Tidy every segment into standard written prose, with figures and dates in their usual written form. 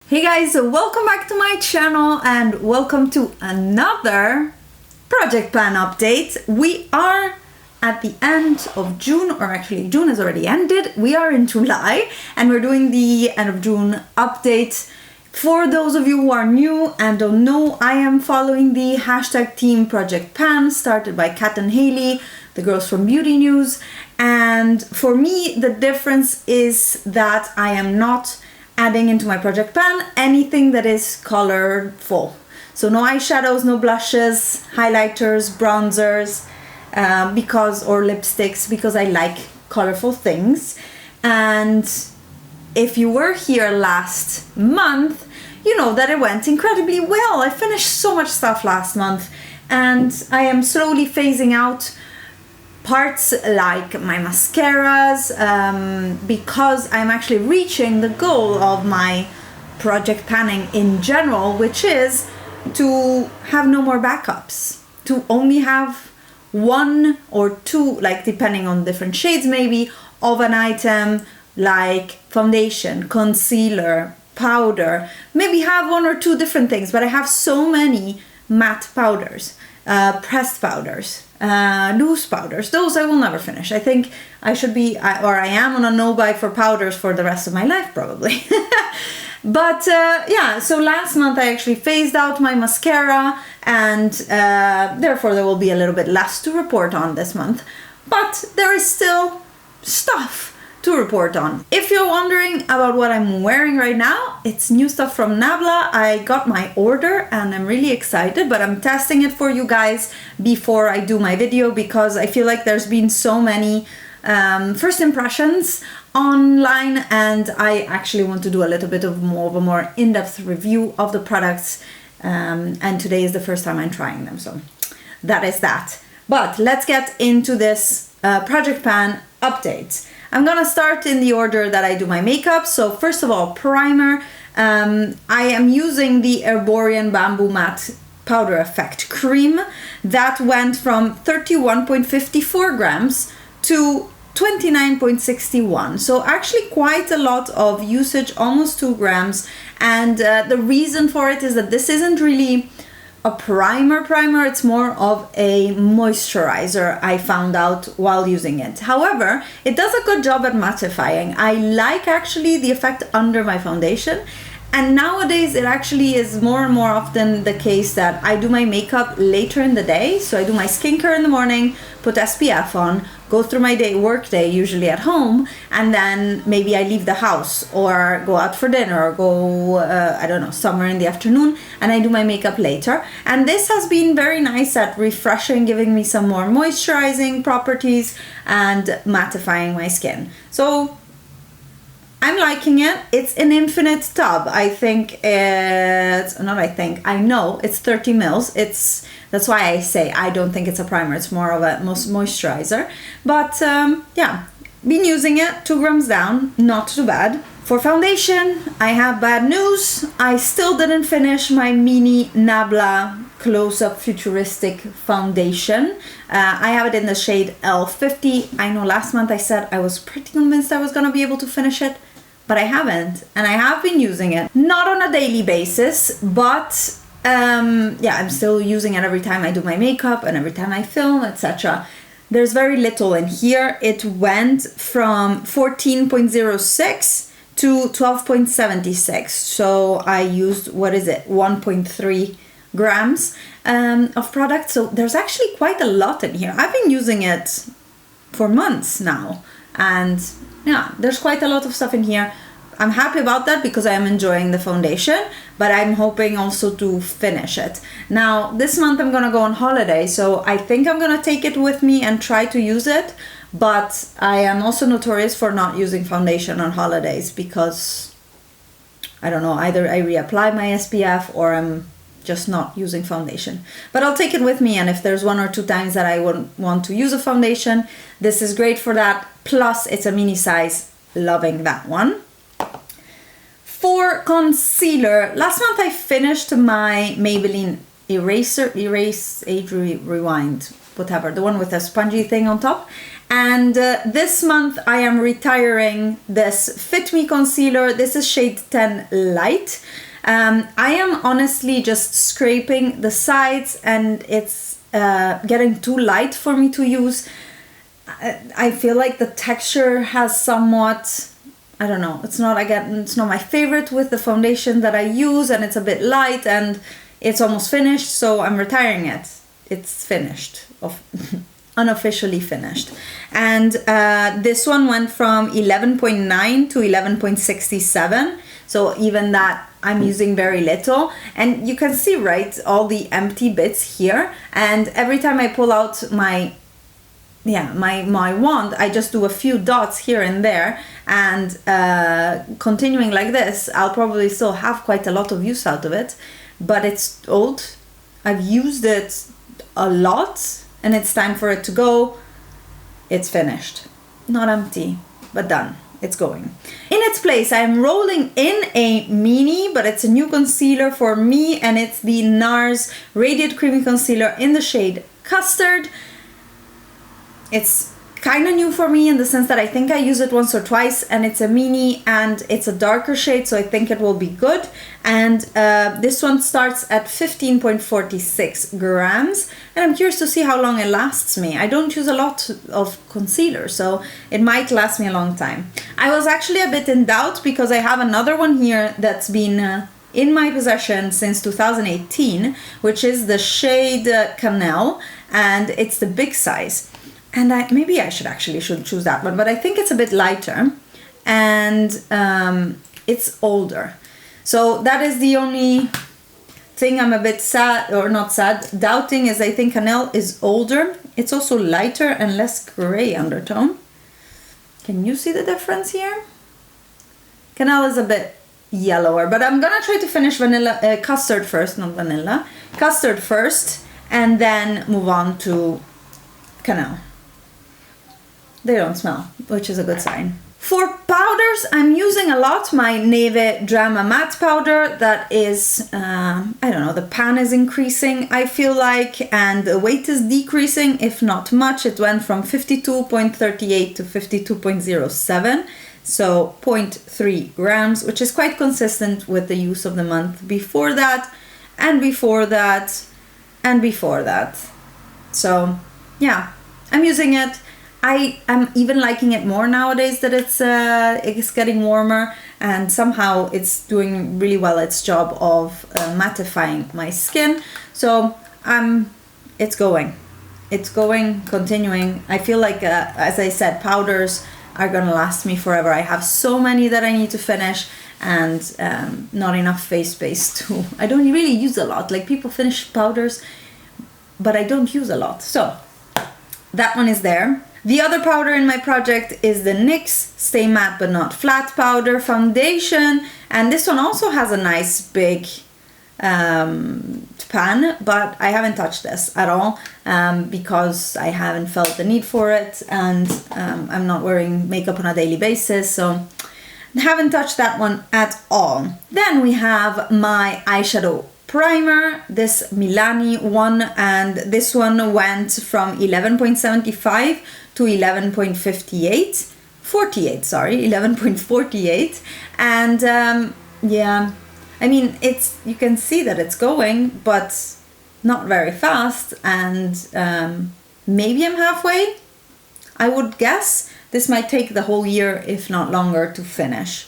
Hey guys, welcome back to my channel and welcome to another project plan update. We are at the end of June, or actually June has already ended. We are in July and we're doing the end of June update. For those of you who are new and don't know, I am following the hashtag teamprojectpan started by Kat and Haley, the girls from Beauty News. And for me, the difference is that I am not adding into my project pan anything that is colorful. So no eyeshadows, no blushes, highlighters, bronzers, or lipsticks, because I like colorful things. And if you were here last month, you know that it went incredibly well. I finished so much stuff last month and I am slowly phasing out parts like my mascaras because I'm actually reaching the goal of my project panning in general, which is to have no more backups, to only have one or two, like depending on different shades maybe, of an item like foundation, concealer, powder, maybe have one or two different things, but I have so many matte powders, pressed powders, loose powders. Those I will never finish. I think I should be, or I am on a no-buy for powders for the rest of my life probably. But yeah, so last month I actually phased out my mascara and therefore there will be a little bit less to report on this month. But there is still stuff to report on. If you're wondering about what I'm wearing right now, it's new stuff from Nabla. I got my order and I'm really excited, but I'm testing it for you guys before I do my video because I feel like there's been so many first impressions online and I actually want to do a little bit of a more in-depth review of the products and today is the first time I'm trying them, so that is that. But let's get into this project pan update. I'm gonna start in the order that I do my makeup. So first of all, primer. I am using the Herborian Bamboo Matte Powder Effect Cream. That went from 31.54 grams to 29.61. So actually quite a lot of usage, almost 2 grams. And the reason for it is that this isn't really a primer, it's more of a moisturizer, I found out while using it. However, it does a good job at mattifying. I like actually the effect under my foundation, and nowadays it actually is more and more often the case that I do my makeup later in the day. So I do my skincare in the morning, put SPF on, go through my work day usually at home, and then maybe I leave the house or go out for dinner or go I don't know, somewhere in the afternoon, and I do my makeup later. And this has been very nice at refreshing, giving me some more moisturizing properties and mattifying my skin. So I'm liking it. It's an infinite tub. I know it's 30 mils. That's why I say I don't think it's a primer. It's more of a moisturizer. But yeah, been using it, 2 grams down, not too bad. For foundation, I have bad news. I still didn't finish my mini Nabla Close-Up Futuristic Foundation. I have it in the shade L50. I know last month I said I was pretty convinced I was gonna be able to finish it, but I haven't, and I have been using it, not on a daily basis, but yeah, I'm still using it every time I do my makeup and every time I film, etc. There's very little in here. It went from 14.06 to 12.76, so I used, 1.3 grams of product, so there's actually quite a lot in here. I've been using it for months now, and yeah, there's quite a lot of stuff in here. I'm happy about that because I am enjoying the foundation, but I'm hoping also to finish it. Now, this month I'm gonna go on holiday, so I think I'm gonna take it with me and try to use it, but I am also notorious for not using foundation on holidays because, I don't know, either I reapply my SPF or I'm just not using foundation. But I'll take it with me, and if there's 1 or 2 times that I would want to use a foundation, this is great for that. Plus, it's a mini size, loving that one. For concealer, last month I finished my Maybelline Erase, Age Rewind, whatever, the one with a spongy thing on top. And this month I am retiring this Fit Me concealer. This is shade 10 Light. I am honestly just scraping the sides, and it's getting too light for me to use. I feel like the texture has somewhat, I don't know, it's not my favorite with the foundation that I use, and it's a bit light and it's almost finished, so I'm retiring it. It's finished, unofficially finished. And this one went from 11.9 to 11.67, so even that I'm using very little. And you can see, right, all the empty bits here, and every time I pull out my wand, I just do a few dots here and there, and continuing like this, I'll probably still have quite a lot of use out of it, but it's old. I've used it a lot, and it's time for it to go. It's finished. Not empty, but done. It's going. In its place, I'm rolling in a mini, but it's a new concealer for me, and it's the NARS Radiant Creamy Concealer in the shade Custard. It's kind of new for me in the sense that I think I use it once or twice, and it's a mini and it's a darker shade, so I think it will be good. And this one starts at 15.46 grams, and I'm curious to see how long it lasts me. I don't use a lot of concealer, so it might last me a long time. I was actually a bit in doubt because I have another one here that's been in my possession since 2018, which is the shade Cannelle, and it's the big size. And maybe I should choose that one, but I think it's a bit lighter, and it's older. So that is the only thing I'm a bit doubting, is I think Cannelle is older. It's also lighter and less gray undertone. Can you see the difference here? Cannelle is a bit yellower, but I'm gonna try to finish Custard first, not vanilla. Custard first, and then move on to Cannelle. They don't smell, which is a good sign. For powders, I'm using a lot my Neve Drama Matte powder. That is, I don't know, the pan is increasing, I feel like, and the weight is decreasing, if not much. It went from 52.38 to 52.07, so 0.3 grams, which is quite consistent with the use of the month before that, and before that, and before that. So, yeah, I'm using it. I am even liking it more nowadays that it's getting warmer, and somehow it's doing really well its job of mattifying my skin. So it's going, continuing. I feel like, as I said, powders are gonna last me forever. I have so many that I need to finish, and not enough face space to. I don't really use a lot. Like, people finish powders, but I don't use a lot. So that one is there. The other powder in my project is the NYX Stay Matte But Not Flat Powder Foundation, and this one also has a nice big pan, but I haven't touched this at all because I haven't felt the need for it, and I'm not wearing makeup on a daily basis, so I haven't touched that one at all. Then we have my eyeshadow primer, this Milani one, and this one went from 11.75 to 11.48, 11.48, and yeah, I mean, you can see that it's going, but not very fast, and maybe I'm halfway, I would guess. This might take the whole year, if not longer, to finish.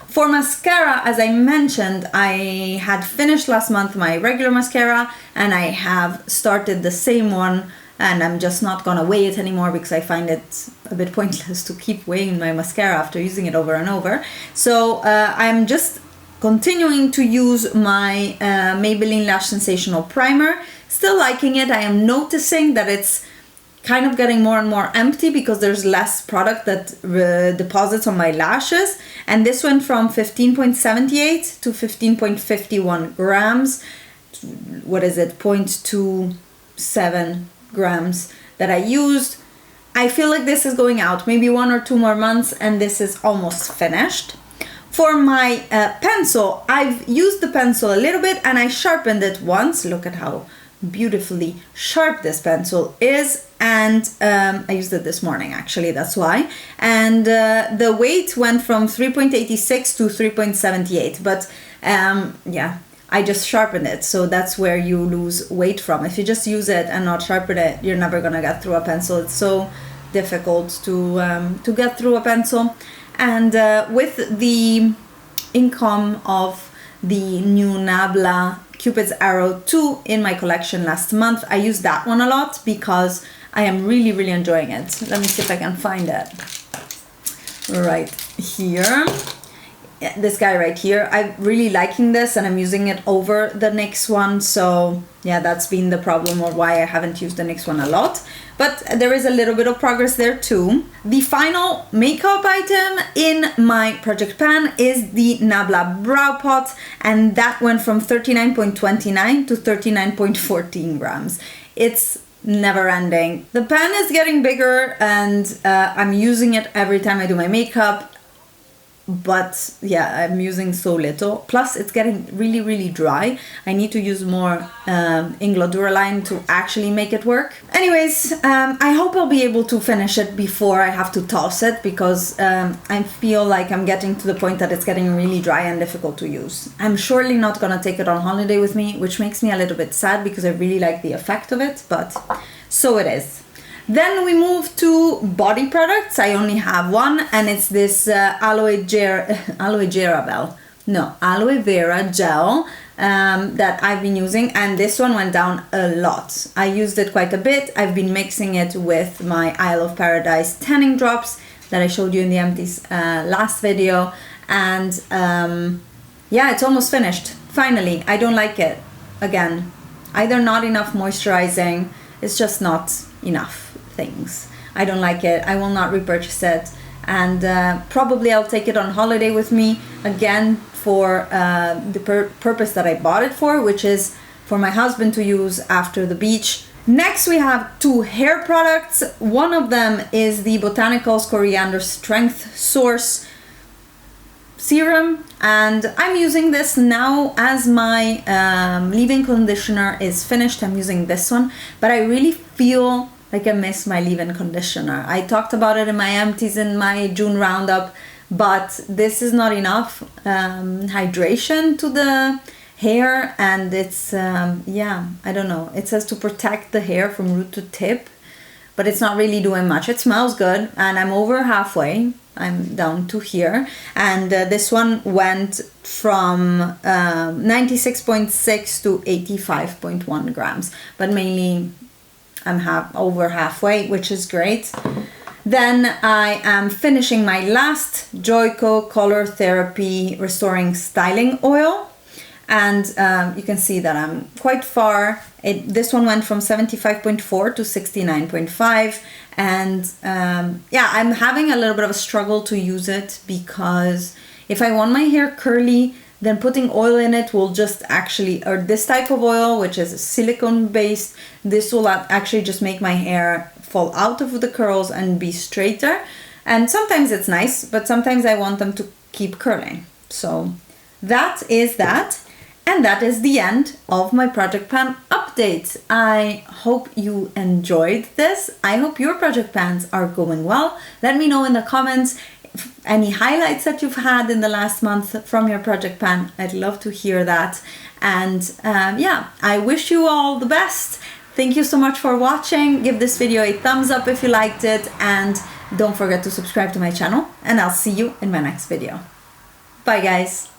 For mascara, as I mentioned, I had finished last month my regular mascara, and I have started the same one, and I'm just not gonna weigh it anymore because I find it a bit pointless to keep weighing my mascara after using it over and over. So I'm just continuing to use my Maybelline Lash Sensational Primer. Still liking it. I am noticing that it's kind of getting more and more empty because there's less product that deposits on my lashes, and this went from 15.78 to 15.51 grams. What is it? 0.27 grams that I used. I feel like this is going out maybe 1 or 2 more months, and this is almost finished. For my pencil, I've used the pencil a little bit and I sharpened it once. Look at how beautifully sharp this pencil is. And I used it this morning, actually, that's why. And the weight went from 3.86 to 3.78, but yeah, I just sharpened it, so that's where you lose weight from. If you just use it and not sharpen it, you're never gonna get through a pencil. It's so difficult to get through a pencil. And with the income of the new Nabla Cupid's Arrow 2 in my collection last month, I used that one a lot because I am really, really enjoying it. Let me see if I can find it. Right here. Yeah, this guy right here. I'm really liking this and I'm using it over the NYX one. So yeah, that's been the problem or why I haven't used the NYX one a lot. But there is a little bit of progress there too. The final makeup item in my project pan is the Nabla Brow Pot, and that went from 39.29 to 39.14 grams. It's never ending. The pan is getting bigger and I'm using it every time I do my makeup. But yeah, I'm using so little. Plus, it's getting really, really dry. I need to use more Inglo Duraline to actually make it work. Anyways, I hope I'll be able to finish it before I have to toss it, because I feel like I'm getting to the point that it's getting really dry and difficult to use. I'm surely not gonna take it on holiday with me, which makes me a little bit sad because I really like the effect of it, but so it is. Then we move to body products. I only have one, and it's this aloe vera gel that I've been using, and this one went down a lot. I used it quite a bit. I've been mixing it with my Isle of Paradise tanning drops that I showed you in the empties last video, and yeah, it's almost finished. Finally, I don't like it. Again, either not enough moisturizing, it's just not enough things. I don't like it. I will not repurchase it, and probably I'll take it on holiday with me again for the purpose that I bought it for, which is for my husband to use after the beach. Next, we have two hair products. One of them is the Botanicals Coriander Strength Source serum, and I'm using this now as my leave-in conditioner is finished. I'm using this one, but I really feel like I miss my leave-in conditioner. I talked about it in my empties in my June roundup, but this is not enough hydration to the hair, and it's yeah, I don't know. It says to protect the hair from root to tip, but it's not really doing much. It smells good, and I'm over halfway. I'm down to here, and this one went from 96.6 to 85.1 grams, but mainly I'm over halfway, which is great. Then I am finishing my last Joico Color Therapy Restoring Styling Oil, and you can see that I'm quite far. This one went from 75.4 to 69.5, and yeah, I'm having a little bit of a struggle to use it, because if I want my hair curly, then putting oil in it will just actually, or this type of oil, which is silicone based, this will actually just make my hair fall out of the curls and be straighter. And sometimes it's nice, but sometimes I want them to keep curling. So that is that. And that is the end of my project pan update. I hope you enjoyed this. I hope your project pans are going well. Let me know in the comments any highlights that you've had in the last month from your project pan. I'd love to hear that. And yeah, I wish you all the best. Thank you so much for watching. Give this video a thumbs up if you liked it, and don't forget to subscribe to my channel, and I'll see you in my next video. Bye guys.